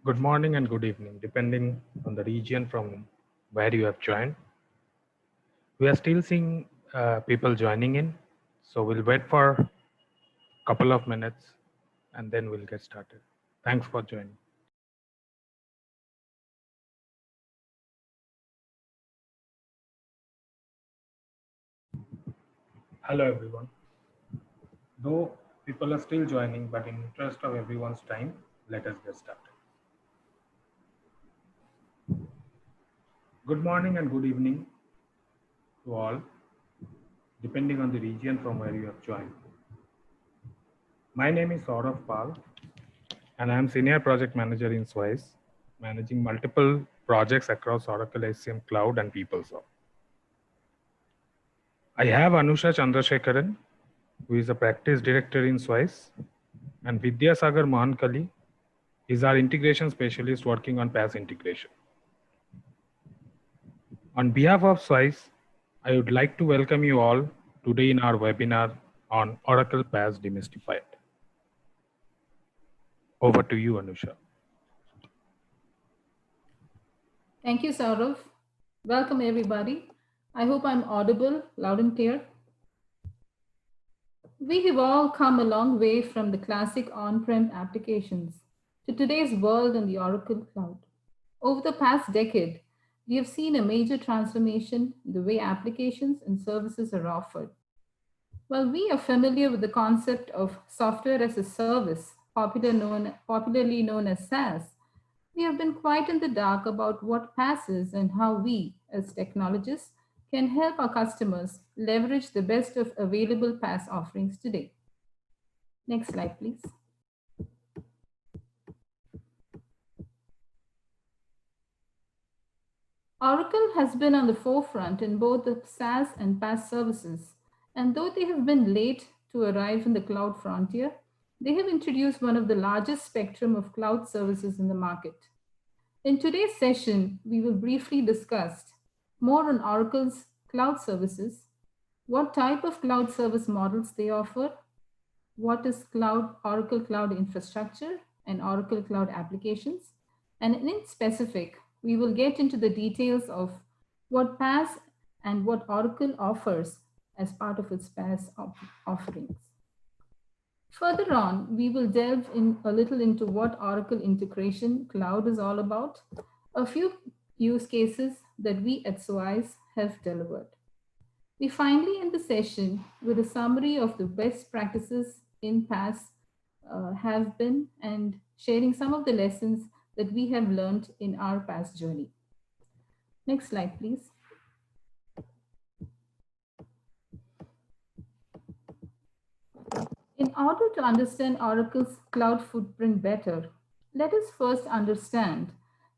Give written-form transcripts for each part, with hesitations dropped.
Good morning and good evening, depending on the region from where you have joined. We are still seeing people joining in, so we'll wait for a couple of minutes and then we'll get started. Thanks for joining. Hello, everyone. Though people are still joining, but in interest of everyone's time, let us get started. Good morning and good evening to all, depending on the region from where you have joined. My name is Saurav Pal, and I am Senior Project Manager in Swice, managing multiple projects across Oracle HCM Cloud and PeopleSoft. I have Anusha Chandrasekharan, who is a practice director in Swice, and Vidyasagar Mohankali is our integration specialist working on PaaS integration. On behalf of Swice, I would like to welcome you all today in our webinar on Oracle PaaS Demystified. Over to you, Anusha. Thank you, Saurav. Welcome, everybody. I hope I'm audible, loud and clear. We have all come a long way from the classic on-prem applications to today's world in the Oracle Cloud. Over the past decade, we have seen a major transformation in the way applications and services are offered. While we are familiar with the concept of software as a service, popularly known as SaaS, we have been quite in the dark about what PaaS is and how we, as technologists, can help our customers leverage the best of available PaaS offerings today. Next slide, please. Oracle has been on the forefront in both the SaaS and PaaS services, and though they have been late to arrive in the cloud frontier, they have introduced one of the largest spectrum of cloud services in the market. In today's session, we will briefly discuss more on Oracle's cloud services, what type of cloud service models they offer, what is Oracle Cloud Infrastructure and Oracle Cloud Applications, and in specific, we will get into the details of what PaaS and what Oracle offers as part of its PaaS offerings. Further on, we will delve in a little into what Oracle Integration Cloud is all about, a few use cases that we at Swice have delivered. We finally end the session with a summary of the best practices in PaaS have been and sharing some of the lessons that we have learned in our PaaS journey. Next slide, please. In order to understand Oracle's cloud footprint better, let us first understand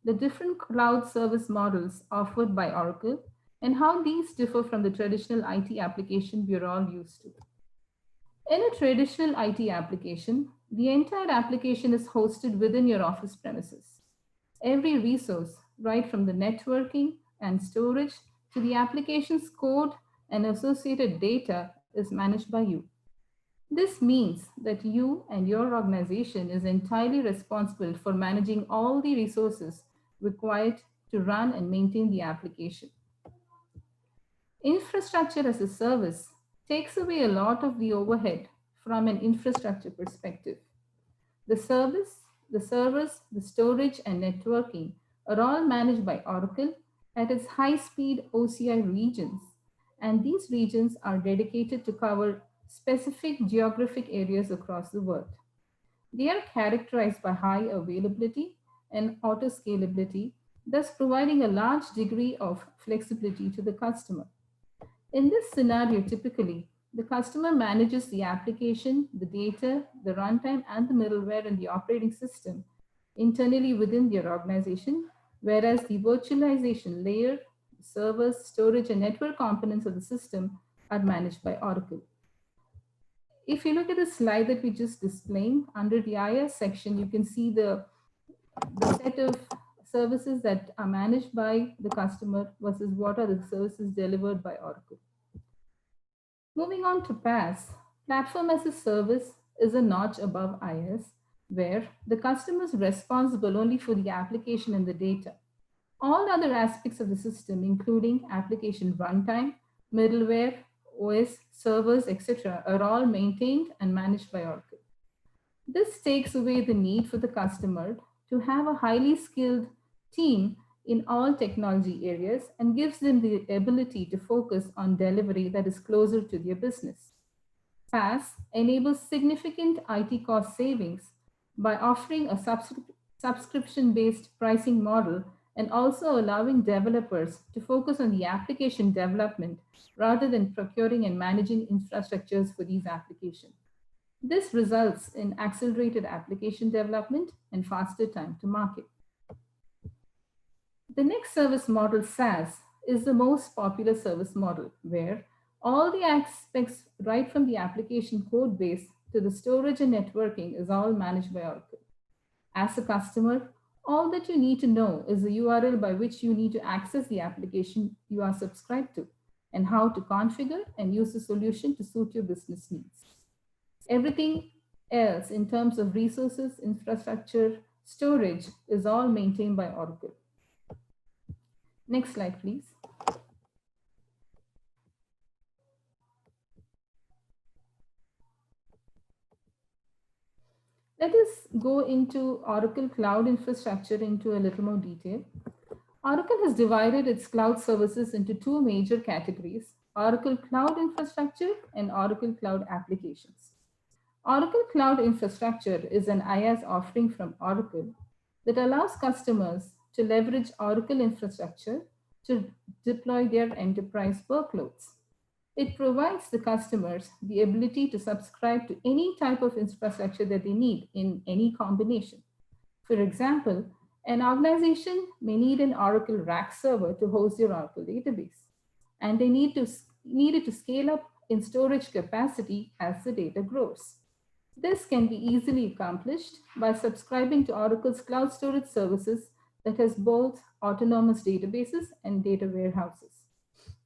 the different cloud service models offered by Oracle and how these differ from the traditional IT application we're all used to. In a traditional IT application, the entire application is hosted within your office premises. Every resource, right from the networking and storage to the application's code and associated data, is managed by you. This means that you and your organization is entirely responsible for managing all the resources required to run and maintain the application. Infrastructure as a service takes away a lot of the overhead from an infrastructure perspective. The service, the servers, the storage, and networking are all managed by Oracle at its high-speed OCI regions, and these regions are dedicated to cover specific geographic areas across the world. They are characterized by high availability and auto-scalability, thus providing a large degree of flexibility to the customer. In this scenario, typically, the customer manages the application, the data, the runtime, and the middleware in the operating system internally within their organization, whereas the virtualization layer, servers, storage, and network components of the system are managed by Oracle. If you look at the slide that we just displaying, under the IaaS section, you can see the set of services that are managed by the customer versus what are the services delivered by Oracle. Moving on to PaaS, platform as a service is a notch above IaaS where the customer is responsible only for the application and the data. All other aspects of the system, including application runtime, middleware, OS, servers, etc., are all maintained and managed by Oracle. This takes away the need for the customer to have a highly skilled team in all technology areas and gives them the ability to focus on delivery that is closer to their business. PaaS enables significant IT cost savings by offering a subscription based pricing model and also allowing developers to focus on the application development rather than procuring and managing infrastructures for these applications. This results in accelerated application development and faster time to market. The next service model, SaaS, is the most popular service model where all the aspects right from the application code base to the storage and networking is all managed by Oracle. As a customer, all that you need to know is the URL by which you need to access the application you are subscribed to and how to configure and use the solution to suit your business needs. Everything else in terms of resources, infrastructure, storage is all maintained by Oracle. Next slide, please. Let us go into Oracle Cloud Infrastructure into a little more detail. Oracle has divided its cloud services into two major categories, Oracle Cloud Infrastructure and Oracle Cloud Applications. Oracle Cloud Infrastructure is an IaaS offering from Oracle that allows customers to leverage Oracle infrastructure to deploy their enterprise workloads. It provides the customers the ability to subscribe to any type of infrastructure that they need in any combination. For example, an organization may need an Oracle RAC server to host their Oracle database, and they need it to scale up in storage capacity as the data grows. This can be easily accomplished by subscribing to Oracle's cloud storage services that has both autonomous databases and data warehouses.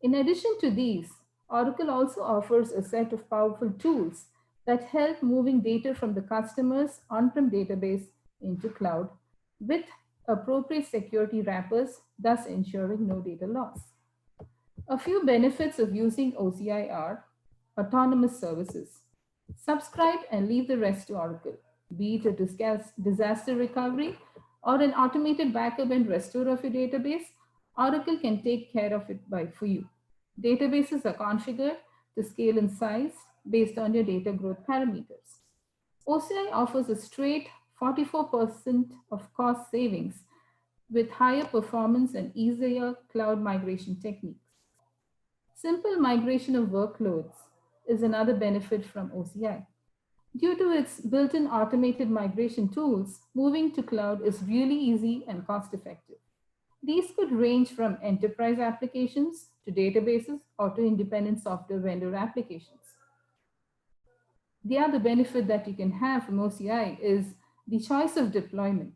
In addition to these, Oracle also offers a set of powerful tools that help moving data from the customer's on-prem database into cloud with appropriate security wrappers, thus ensuring no data loss. A few benefits of using OCI are autonomous services. Subscribe and leave the rest to Oracle, be it a disaster recovery or an automated backup and restore of your database. Oracle can take care of it for you. Databases are configured to scale in size based on your data growth parameters. OCI offers a straight 44% of cost savings with higher performance and easier cloud migration techniques. Simple migration of workloads is another benefit from OCI. Due to its built-in automated migration tools, moving to cloud is really easy and cost-effective. These could range from enterprise applications to databases or to independent software vendor applications. The other benefit that you can have from OCI is the choice of deployment.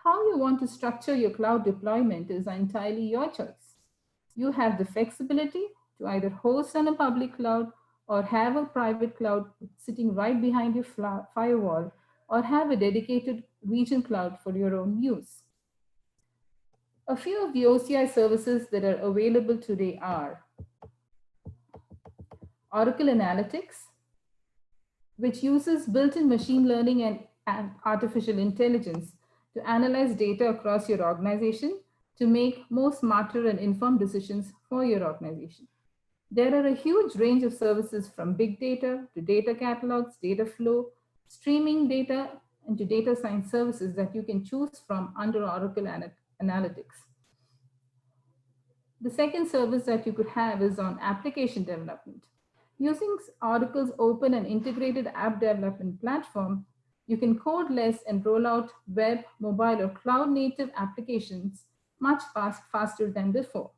How you want to structure your cloud deployment is entirely your choice. You have the flexibility to either host on a public cloud or have a private cloud sitting right behind your firewall, or have a dedicated region cloud for your own use. A few of the OCI services that are available today are Oracle Analytics, which uses built-in machine learning and artificial intelligence to analyze data across your organization to make more smarter and informed decisions for your organization. There are a huge range of services from big data to data catalogs, data flow, streaming data, and to data science services that you can choose from under Oracle Analytics. The second service that you could have is on application development. Using Oracle's open and integrated app development platform, you can code less and roll out web, mobile, or cloud native applications much faster than before.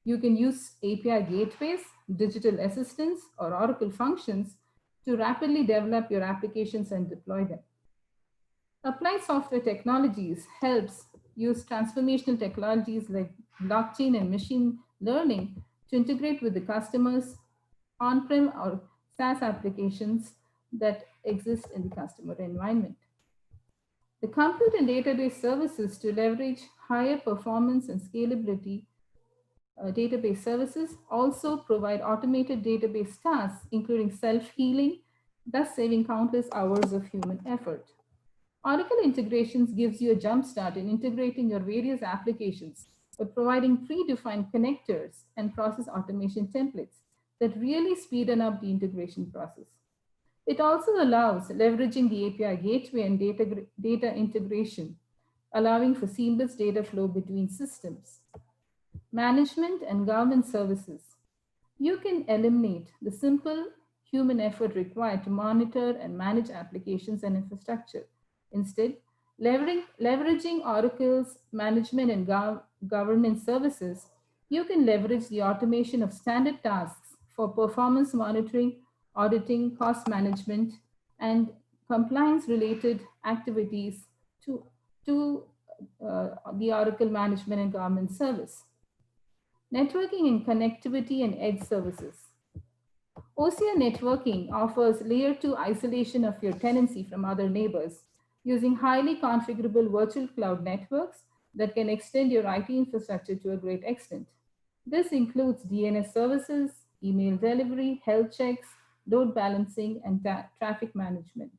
You can use API gateways, digital assistants, or Oracle functions to rapidly develop your applications and deploy them. Applied Software Technologies helps use transformational technologies like blockchain and machine learning to integrate with the customers' on-prem or SaaS applications that exist in the customer environment. The compute and database services to leverage higher performance and scalability database services also provide automated database tasks, including self-healing, thus saving countless hours of human effort. Oracle Integrations gives you a jumpstart in integrating your various applications by providing predefined connectors and process automation templates that really speeden up the integration process. It also allows leveraging the API gateway and data integration, allowing for seamless data flow between systems. Management and government services. You can eliminate the simple human effort required to monitor and manage applications and infrastructure. Instead, leveraging Oracle's management and governance services, you can leverage the automation of standard tasks for performance monitoring, auditing, cost management, and compliance related activities to the Oracle management and government service. Networking and connectivity and edge services. OCI networking offers layer 2 isolation of your tenancy from other neighbors using highly configurable virtual cloud networks that can extend your IT infrastructure to a great extent. This includes DNS services, email delivery, health checks, load balancing, and traffic management.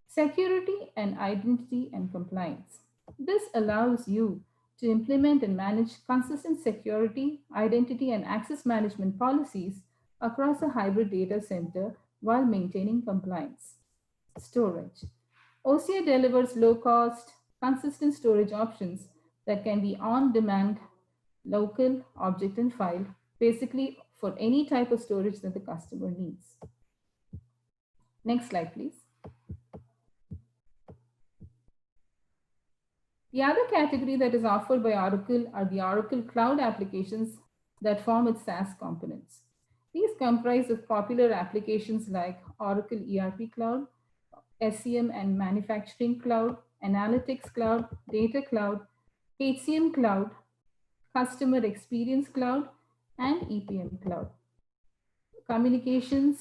Security and identity and compliance. This allows you to implement and manage consistent security, identity, and access management policies across a hybrid data center while maintaining compliance. Storage. OCI delivers low-cost, consistent storage options that can be on-demand, local, object, and file, basically for any type of storage that the customer needs. Next slide, please. The other category that is offered by Oracle are the Oracle Cloud applications that form its SaaS components. These comprise of popular applications like Oracle ERP Cloud, SCM and Manufacturing Cloud, Analytics Cloud, Data Cloud, HCM Cloud, Customer Experience Cloud, and EPM Cloud. Communications,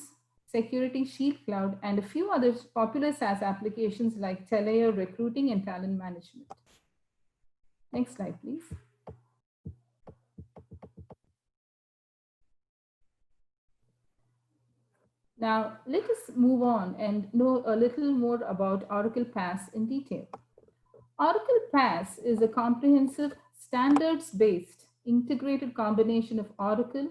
Security Shield Cloud, and a few other popular SaaS applications like Teleo Recruiting and Talent Management. Next slide, please. Now, let us move on and know a little more about Oracle PaaS in detail. Oracle PaaS is a comprehensive, standards-based, integrated combination of Oracle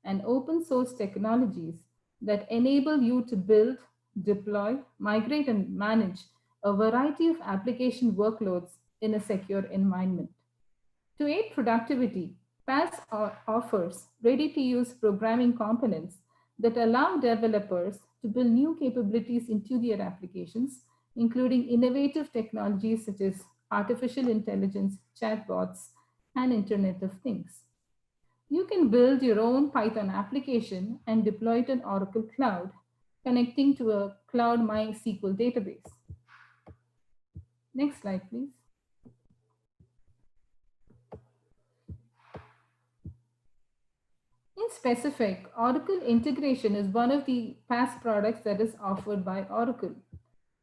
and open source technologies that enable you to build, deploy, migrate, and manage a variety of application workloads in a secure environment. To aid productivity, PaaS offers ready-to-use programming components that allow developers to build new capabilities into their applications, including innovative technologies such as artificial intelligence, chatbots, and Internet of Things. You can build your own Python application and deploy it in Oracle Cloud, connecting to a Cloud MySQL database. Next slide, please. In specific, Oracle Integration is one of the PaaS products that is offered by Oracle.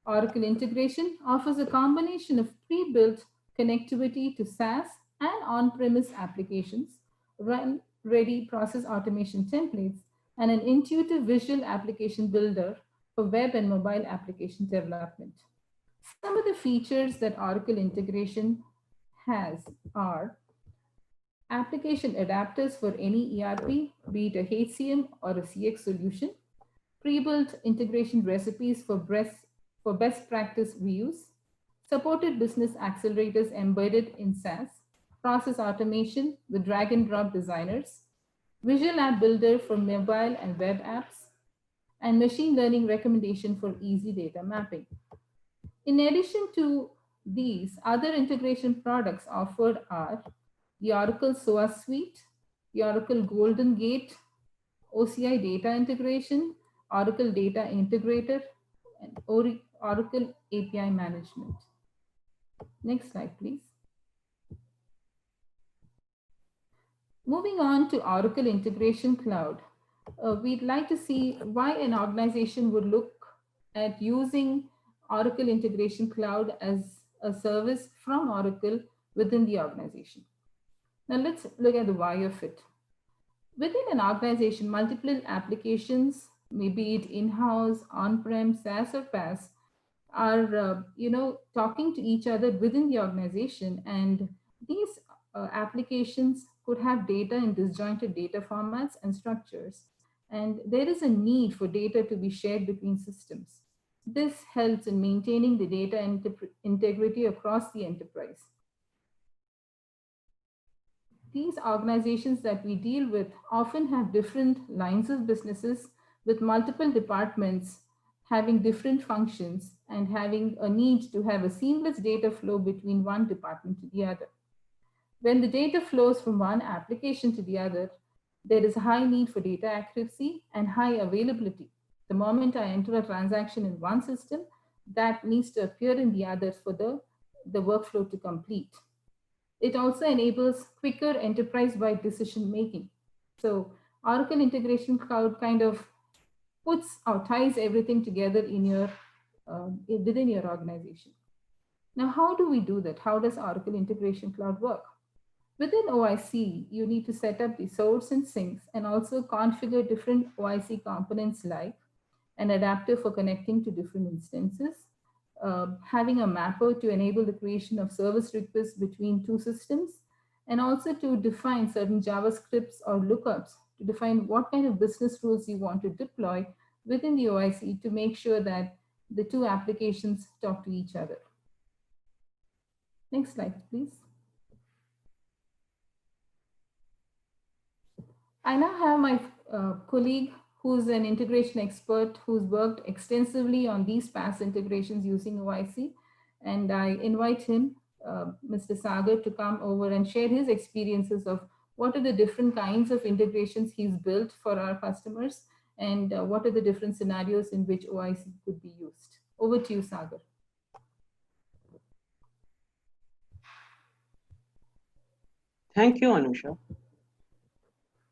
Oracle Integration offers a combination of pre-built connectivity to SaaS and on-premise applications, run-ready process automation templates, and an intuitive visual application builder for web and mobile application development. Some of the features that Oracle Integration has are application adapters for any ERP, be it a HCM or a CX solution, pre-built integration recipes for best practice reuse, supported business accelerators embedded in SaaS, process automation with drag and drop designers, visual app builder for mobile and web apps, and machine learning recommendation for easy data mapping. In addition to these, other integration products offered are the Oracle SOA Suite, the Oracle Golden Gate, OCI Data Integration, Oracle Data Integrator, and Oracle API Management. Next slide, please. Moving on to Oracle Integration Cloud, we'd like to see why an organization would look at using Oracle Integration Cloud as a service from Oracle within the organization. Now let's look at the why of it. Within an organization, multiple applications, maybe it in-house, on-prem, SaaS or PaaS, are talking to each other within the organization, and these applications could have data in disjointed data formats and structures, and there is a need for data to be shared between systems. This helps in maintaining the data integrity across the enterprise. These organizations that we deal with often have different lines of businesses with multiple departments having different functions and having a need to have a seamless data flow between one department to the other. When the data flows from one application to the other, there is a high need for data accuracy and high availability. The moment I enter a transaction in one system, that needs to appear in the others for the workflow to complete. It also enables quicker enterprise-wide decision making. So Oracle Integration Cloud kind of puts or ties everything together in your within your organization. Now, how do we do that? How does Oracle Integration Cloud work? Within OIC, you need to set up the source and sinks and also configure different OIC components like an adapter for connecting to different instances, having a mapper to enable the creation of service requests between two systems, and also to define certain JavaScripts or lookups to define what kind of business rules you want to deploy within the OIC to make sure that the two applications talk to each other. Next slide, please. I now have my colleague who's an integration expert who's worked extensively on these PaaS integrations using OIC. And I invite him, Mr. Sagar, to come over and share his experiences of what are the different kinds of integrations he's built for our customers and what are the different scenarios in which OIC could be used. Over to you, Sagar. Thank you, Anusha.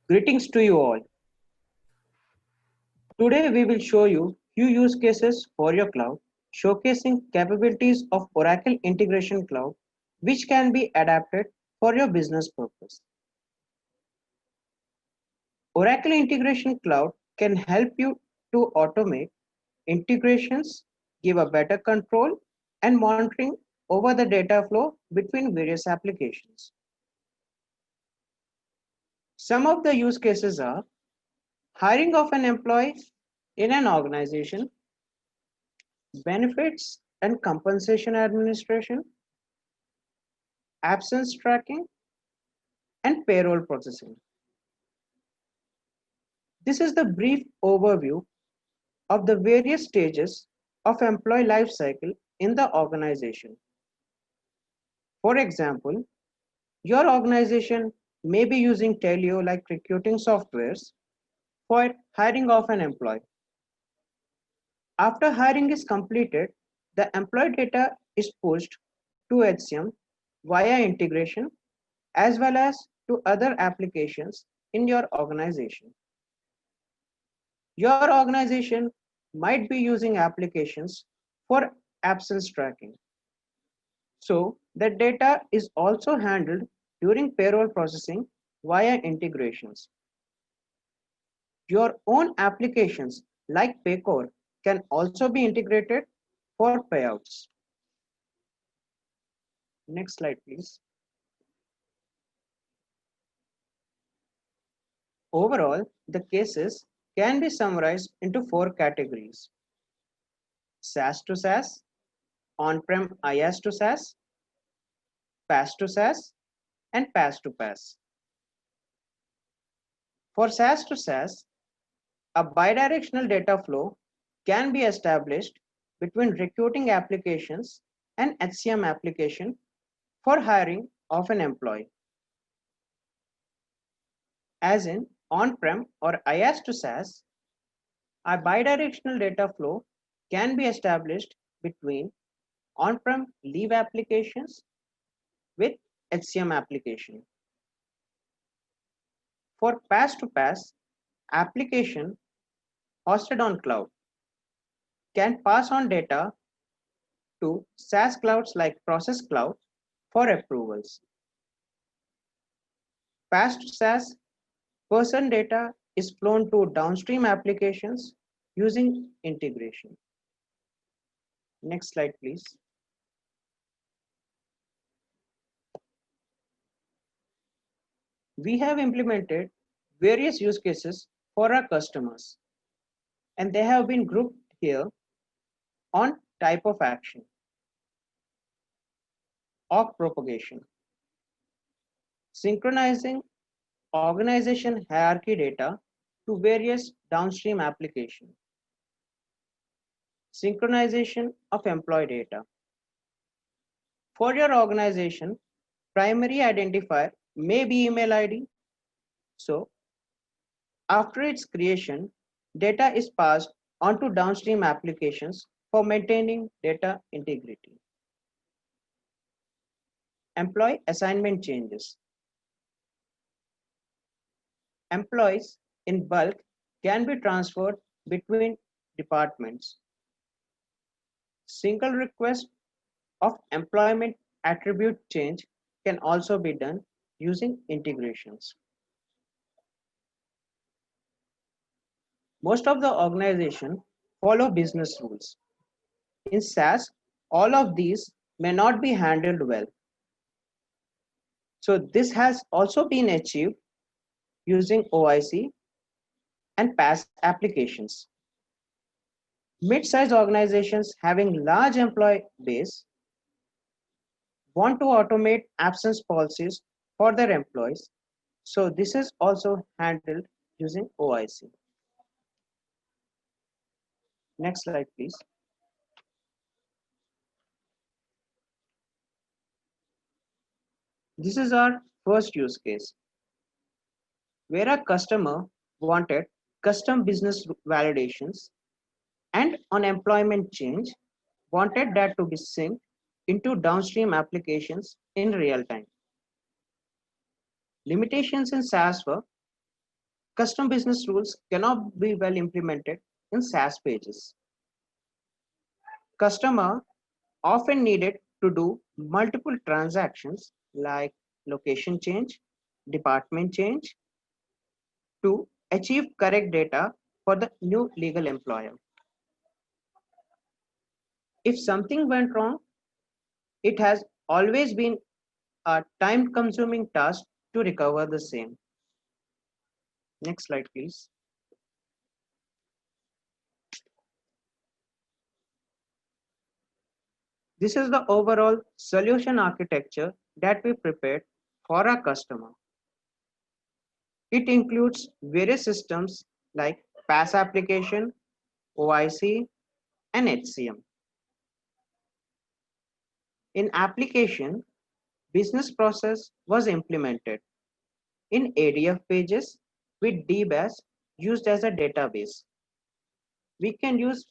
Greetings to you all. Today we will show you few use cases for your cloud, showcasing capabilities of Oracle Integration Cloud, which can be adapted for your business purpose. Oracle Integration Cloud can help you to automate integrations, give a better control and monitoring over the data flow between various applications. Some of the use cases are hiring of an employee in an organization, benefits and compensation administration, absence tracking, and payroll processing. This is the brief overview of the various stages of employee life cycle in the organization. For example, your organization may be using Teleo like recruiting softwares for hiring of an employee. After hiring is completed, the employee data is pushed to HCM via integration as well as to other applications in your organization. Your organization might be using applications for absence tracking. So the data is also handled during payroll processing via integrations. Your own applications like Paycor can also be integrated for payouts. Next slide, please. Overall, the cases can be summarized into 4 categories: SaaS to SaaS, on-prem IaaS to SaaS, PaaS to SaaS, and PaaS to PaaS. For SaaS to SaaS, a bidirectional data flow can be established between recruiting applications and HCM application for hiring of an employee. As in on-prem or IaaS to SaaS, a bidirectional data flow can be established between on-prem leave applications with HCM application. For PaaS to PaaS, application hosted on cloud can pass on data to SaaS clouds like Process Cloud for approvals. Past SaaS person data is flown to downstream applications using integration. Next slide, please. We have implemented various use cases for our customers, and they have been grouped here on type of action. Org propagation. Synchronizing organization hierarchy data to various downstream applications. Synchronization of employee data. For your organization, primary identifier may be email ID. So after its creation, data is passed onto downstream applications for maintaining data integrity. Employee assignment changes. Employees in bulk can be transferred between departments. Single request of employment attribute change can also be done using integrations. Most of the organization follow business rules. In SaaS, all of these may not be handled well. So this has also been achieved using OIC and PaaS applications. Mid-sized organizations having large employee base want to automate absence policies for their employees. So this is also handled using OIC. Next slide, please. This is our first use case, where a customer wanted custom business validations and on employment change, wanted that to be synced into downstream applications in real time. Limitations in SaaS were custom business rules cannot be well implemented in SaaS pages. Customer often needed to do multiple transactions like location change, department change to achieve correct data for the new legal employer. If something went wrong, it has always been a time-consuming task to recover the same. Next slide, please. This is the overall solution architecture that we prepared for our customer. It includes various systems like PaaS application, OIC, and HCM. In application, business process was implemented in ADF pages with DBAS used as a database. We can use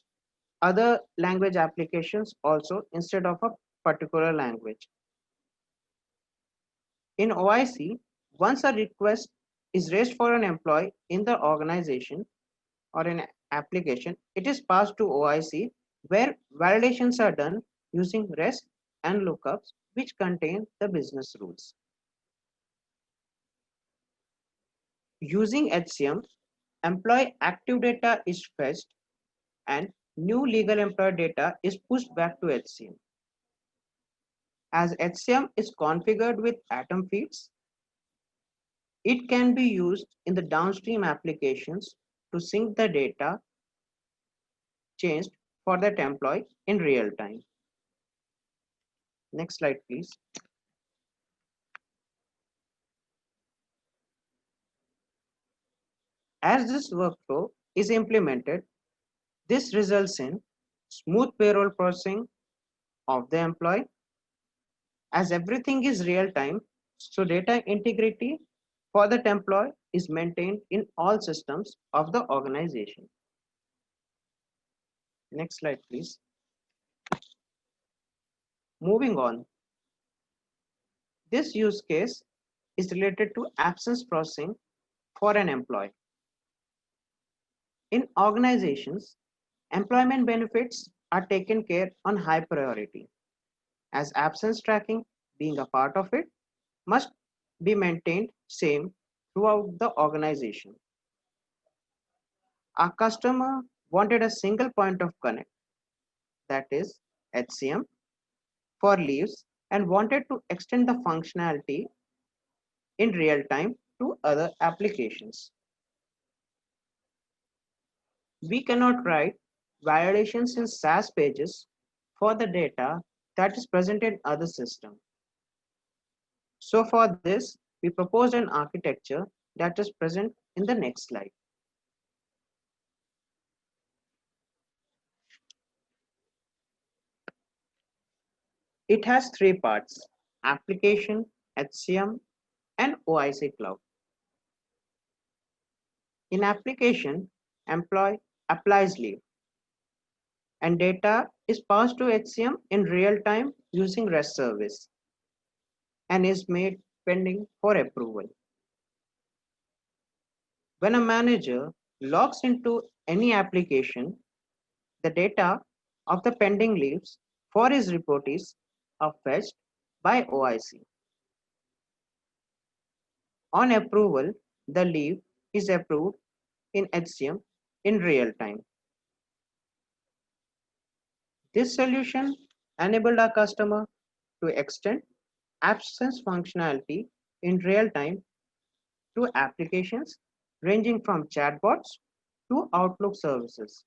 other language applications also instead of a particular language. In OIC, once a request is raised for an employee in the organization or an application, it is passed to OIC where validations are done using REST and lookups which contain the business rules. Using HCM, employee active data is fetched and new legal employee data is pushed back to HCM. As HCM is configured with Atom feeds, it can be used in the downstream applications to sync the data changed for that employee in real time. Next slide, please. As this workflow is implemented, this results in smooth payroll processing of the employee. As everything is real time, so data integrity for that employee is maintained in all systems of the organization. Next slide, please. Moving on. This use case is related to absence processing for an employee. In organizations, employment benefits are taken care on high priority, as absence tracking, being a part of it, must be maintained same throughout the organization. Our customer wanted a single point of connect, that is HCM, for leaves and wanted to extend the functionality in real time to other applications. We cannot write validations in SAS pages for the data that is present in other systems. So for this, we proposed an architecture that is present in the next slide. It has three parts: application, HCM, and OIC cloud. In application, employee applies leave and data is passed to HCM in real time using REST service and is made pending for approval. When a manager logs into any application, the data of the pending leaves for his reportees are fetched by OIC. On approval, the leave is approved in HCM in real time. This solution enabled our customer to extend absence functionality in real time to applications ranging from chatbots to Outlook services.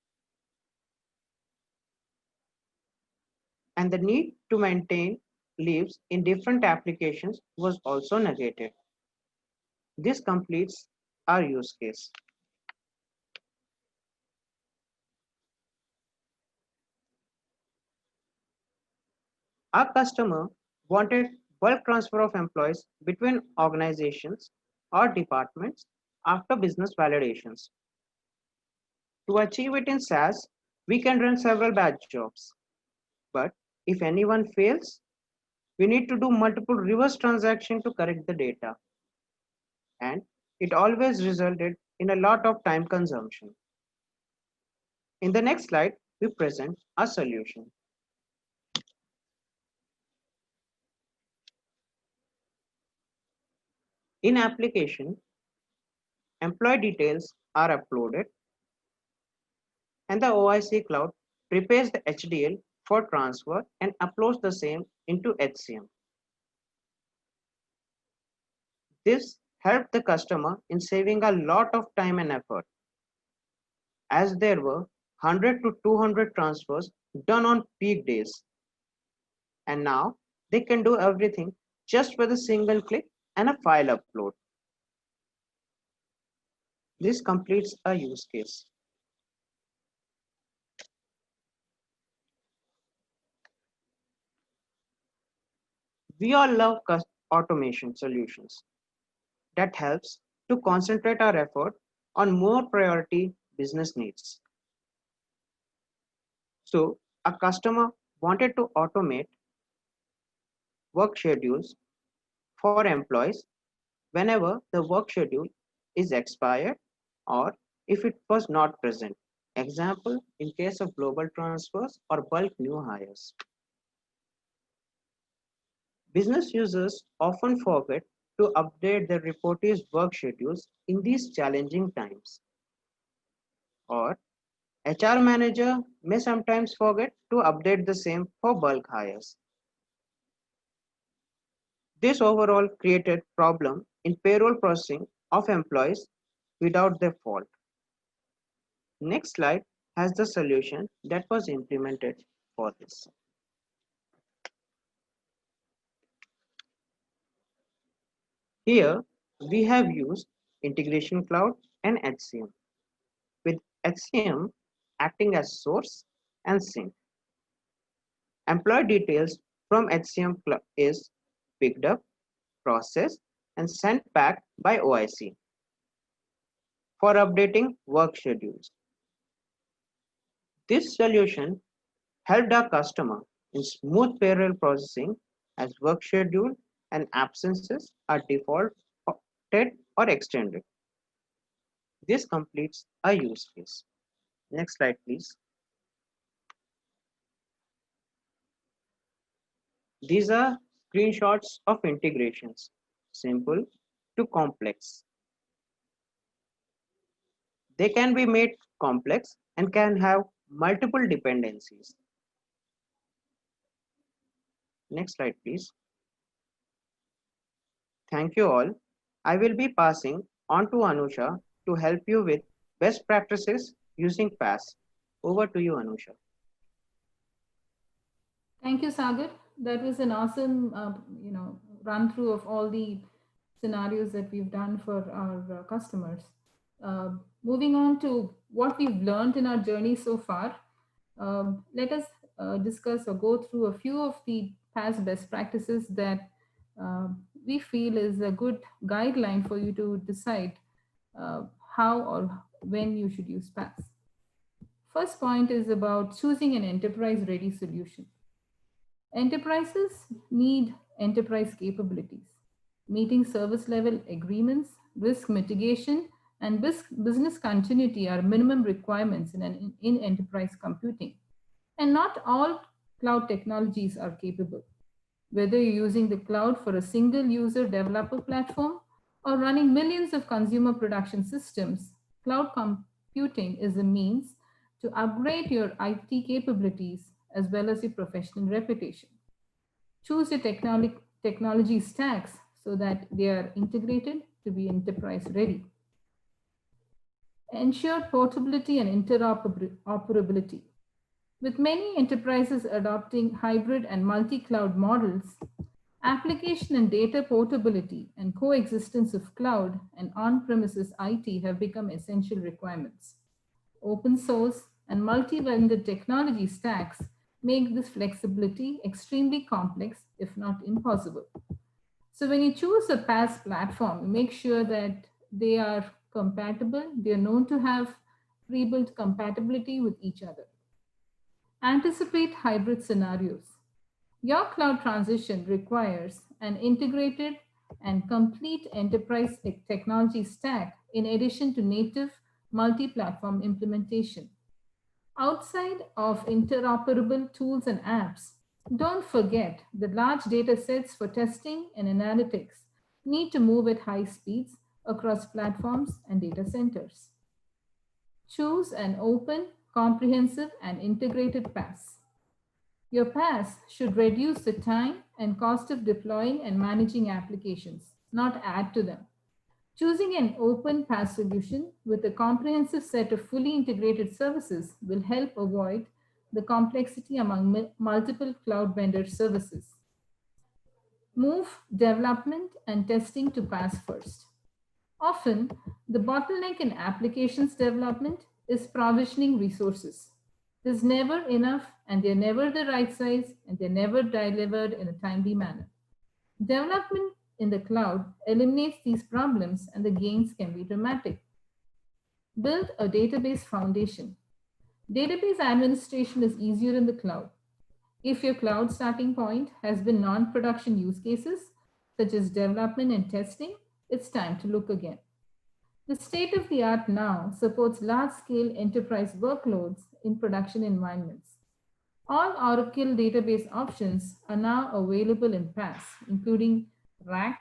And the need to maintain leaves in different applications was also negated. This completes our use case. Our customer wanted bulk transfer of employees between organizations or departments after business validations. To achieve it in SAS, we can run several batch jobs. But if anyone fails, we need to do multiple reverse transactions to correct the data. And it always resulted in a lot of time consumption. In the next slide, we present a solution. In application, employee details are uploaded and the OIC cloud prepares the HDL for transfer and uploads the same into HCM. This helped the customer in saving a lot of time and effort, as there were 100 to 200 transfers done on peak days. And now they can do everything just with a single click and a file upload. This completes a use case. We all love automation solutions that helps to concentrate our effort on more priority business needs. So a customer wanted to automate work schedules for employees whenever the work schedule is expired or if it was not present. Example, in case of global transfers or bulk new hires. Business users often forget to update their reportees' work schedules in these challenging times. Or HR manager may sometimes forget to update the same for bulk hires. This overall created problem in payroll processing of employees without their fault. Next slide has the solution that was implemented for this. Here we have used Integration Cloud and HCM, with HCM acting as source and sink. Employee details from HCM is picked up, processed, and sent back by OIC for updating work schedules. This solution helped our customer in smooth payroll processing as work schedule and absences are defaulted or extended. This completes our use case. Next slide, please. These are screenshots of integrations, simple to complex. They can be made complex and can have multiple dependencies. Next slide, please. Thank you all. I will be passing on to Anusha to help you with best practices using PaaS. Over to you, Anusha. Thank you, Sagar. That was an awesome, run through of all the scenarios that we've done for our customers. Uh, Moving on to what we've learned in our journey so far, let us discuss or go through a few of the past best practices that uh, we feel is a good guideline for you to decide uh, how or when you should use PaaS. First point is about choosing an enterprise ready solution. Enterprises need enterprise capabilities, meeting service level agreements, risk mitigation, and business continuity are minimum requirements in enterprise computing. And not all cloud technologies are capable. Whether you're using the cloud for a single user developer platform or running millions of consumer production systems, cloud computing is a means to upgrade your IT capabilities as well as your professional reputation. Choose your technology stacks so that they are integrated to be enterprise ready. Ensure portability and interoperability. With many enterprises adopting hybrid and multi cloud models, application and data portability and coexistence of cloud and on premises IT have become essential requirements. Open source and multi vendor technology stacks make this flexibility extremely complex, if not impossible. So, when you choose a PaaS platform, make sure that they are compatible, they are known to have pre built compatibility with each other. Anticipate hybrid scenarios. Your cloud transition requires an integrated and complete enterprise technology stack in addition to native multi platform implementation. Outside of interoperable tools and apps, don't forget that large data sets for testing and analytics need to move at high speeds across platforms and data centers. Choose an open, comprehensive, and integrated PaaS. Your PaaS should reduce the time and cost of deploying and managing applications, not add to them. Choosing an open PaaS solution with a comprehensive set of fully integrated services will help avoid the complexity among multiple cloud vendor services. Move development and testing to PaaS first. Often, the bottleneck in applications development is provisioning resources. There's never enough, and they're never the right size, and they're never delivered in a timely manner. Development in the cloud eliminates these problems, and the gains can be dramatic. Build a database foundation. Database administration is easier in the cloud. If your cloud starting point has been non production use cases, such as development and testing, it's time to look again. The state of the art now supports large scale enterprise workloads in production environments. All Oracle database options are now available in PaaS, including rack,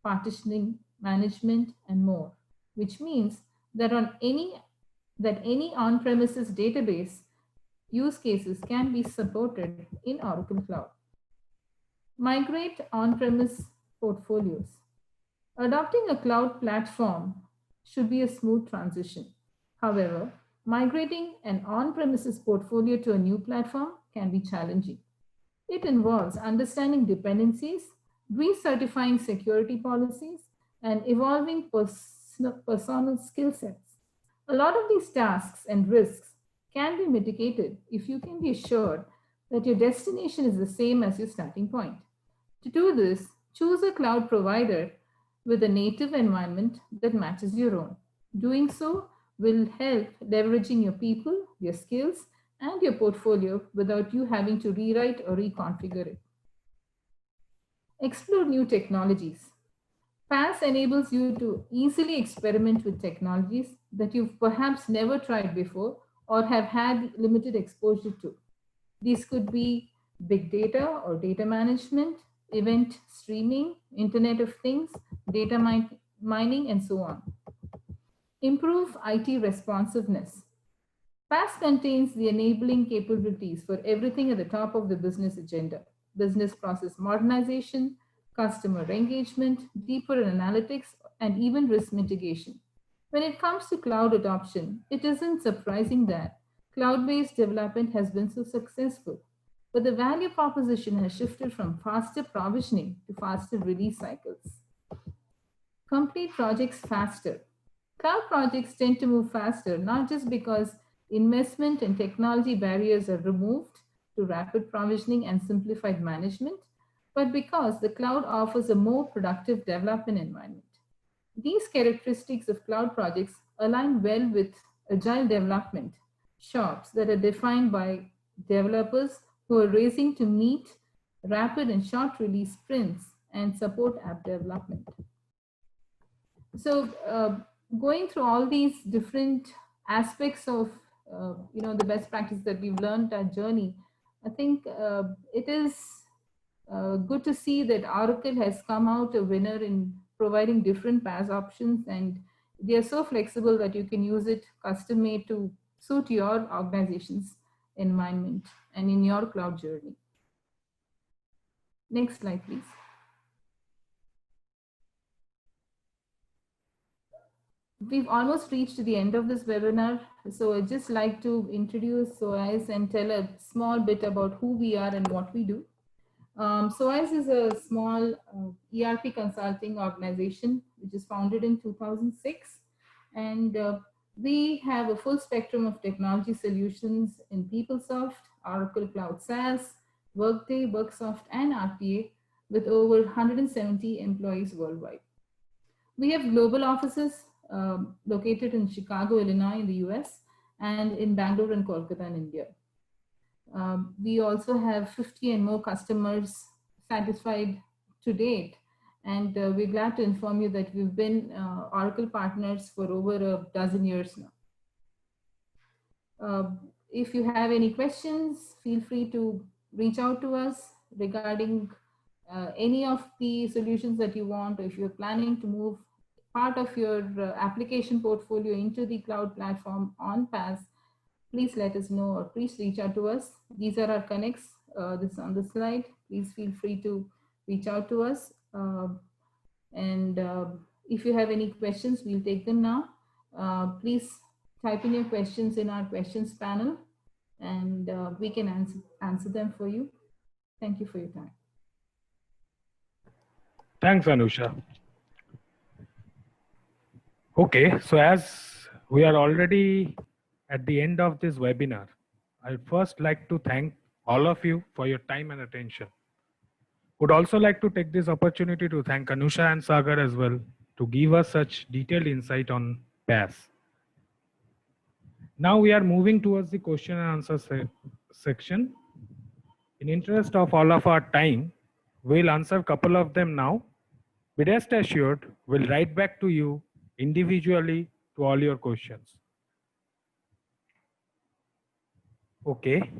partitioning, management, and more, which means that any on-premises database use cases can be supported in Oracle Cloud. Migrate on-premise portfolios. Adopting a cloud platform should be a smooth transition. However, migrating an on-premises portfolio to a new platform can be challenging. It involves understanding dependencies, recertifying security policies, and evolving personal skill sets. A lot of these tasks and risks can be mitigated if you can be assured that your destination is the same as your starting point. To do this, choose a cloud provider with a native environment that matches your own. Doing so will help leveraging your people, your skills, and your portfolio without you having to rewrite or reconfigure it. Explore new technologies. PaaS enables you to easily experiment with technologies that you've perhaps never tried before or have had limited exposure to. These could be big data or data management, event streaming, Internet of Things, data mining, and so on. Improve IT responsiveness. PaaS contains the enabling capabilities for everything at the top of the business agenda: business process modernization, customer engagement, deeper analytics, and even risk mitigation. When it comes to cloud adoption, it isn't surprising that cloud based development has been so successful. But the value proposition has shifted from faster provisioning to faster release cycles. Complete projects faster. Cloud projects tend to move faster, not just because investment and technology barriers are removed to rapid provisioning and simplified management, but because the cloud offers a more productive development environment. These characteristics of cloud projects align well with agile development shops that are defined by developers who are racing to meet rapid and short release sprints and support app development. So going through all these different aspects of the best practice that we've learned our journey, I think it is good to see that Oracle has come out a winner in providing different PaaS options, and they are so flexible that you can use it custom made to suit your organization's environment and in your cloud journey. Next slide, please. We've almost reached the end of this webinar, so I'd just like to introduce SOAS and tell a small bit about who we are and what we do. SOAS is a small ERP consulting organization which is founded in 2006, and we have a full spectrum of technology solutions in PeopleSoft, Oracle Cloud SaaS, Workday, Worksoft, and RPA with over 170 employees worldwide. We have global offices located in Chicago, Illinois in the US, and in Bangalore and Kolkata in India. We also have 50 and more customers satisfied to date. And we're glad to inform you that we've been Oracle partners for over a dozen years now. If you have any questions, feel free to reach out to us regarding any of the solutions that you want, or if you're planning to move part of your application portfolio into the cloud platform on PaaS, please let us know, or please reach out to us. These are our connects. This is on the slide. Please feel free to reach out to us. If you have any questions, we'll take them now. Please type in your questions in our questions panel, and we can answer them for you. Thank you for your time. Thanks, Anusha. Okay, so as we are already at the end of this webinar, I'd first like to thank all of you for your time and attention. Would also like to take this opportunity to thank Anusha and Sagar as well to give us such detailed insight on PaaS. Now we are moving towards the question and answer section. In interest of all of our time, we'll answer a couple of them now. Be rest assured, we'll write back to you individually to all your questions. Okay,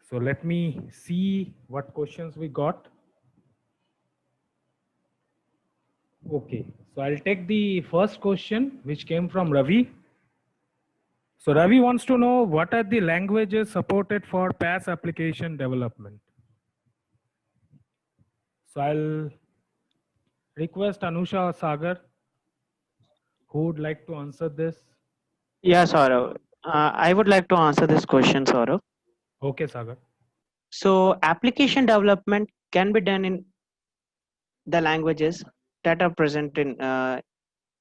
so let me see what questions we got. Okay, so I'll take the first question, which came from Ravi. So Ravi wants to know, what are the languages supported for PaaS application development? So I'll request Anusha or Sagar, who would like to answer this? Yeah, Saurav. I would like to answer this question, Saurav. Okay, Sagar. So application development can be done in the languages that are present in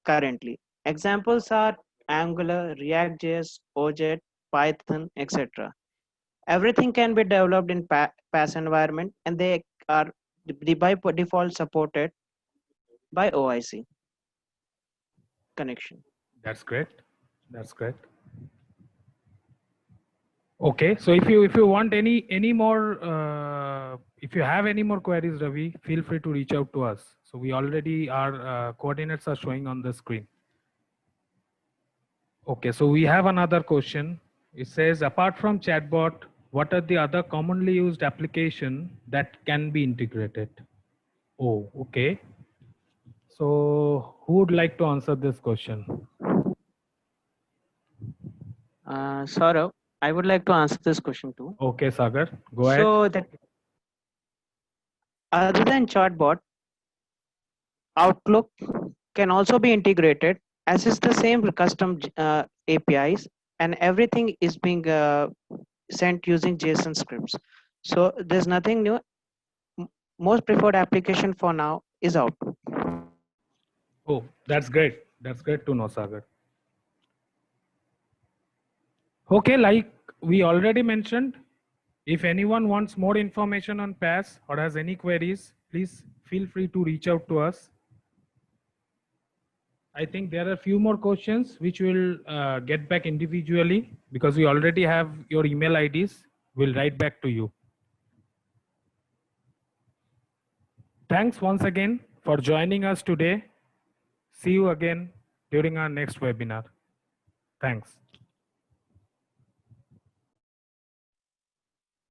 currently. Examples are Angular, React.js, OJet, Python, etc. Everything can be developed in PaaS environment, and they are by default supported by OIC connection. That's great. That's great. Okay, so if you want any more, if you have any more queries, Ravi, feel free to reach out to us. So we already, our coordinates are showing on the screen. Okay, so we have another question. It says, apart from chatbot, what are the other commonly used application that can be integrated? Oh, okay. So who would like to answer this question? Saurav, I would like to answer this question too. Okay, Sagar, go ahead. So that other than chatbot, Outlook can also be integrated as is the same custom APIs, and everything is being sent using JSON scripts. So there's nothing new. Most preferred application for now is Outlook. Oh, that's great. That's great to know, Sagar. Okay, like we already mentioned, if anyone wants more information on PaaS or has any queries, please feel free to reach out to us. I think there are a few more questions which we'll get back individually because we already have your email IDs. We'll write back to you. Thanks once again for joining us today. See you again during our next webinar. Thanks.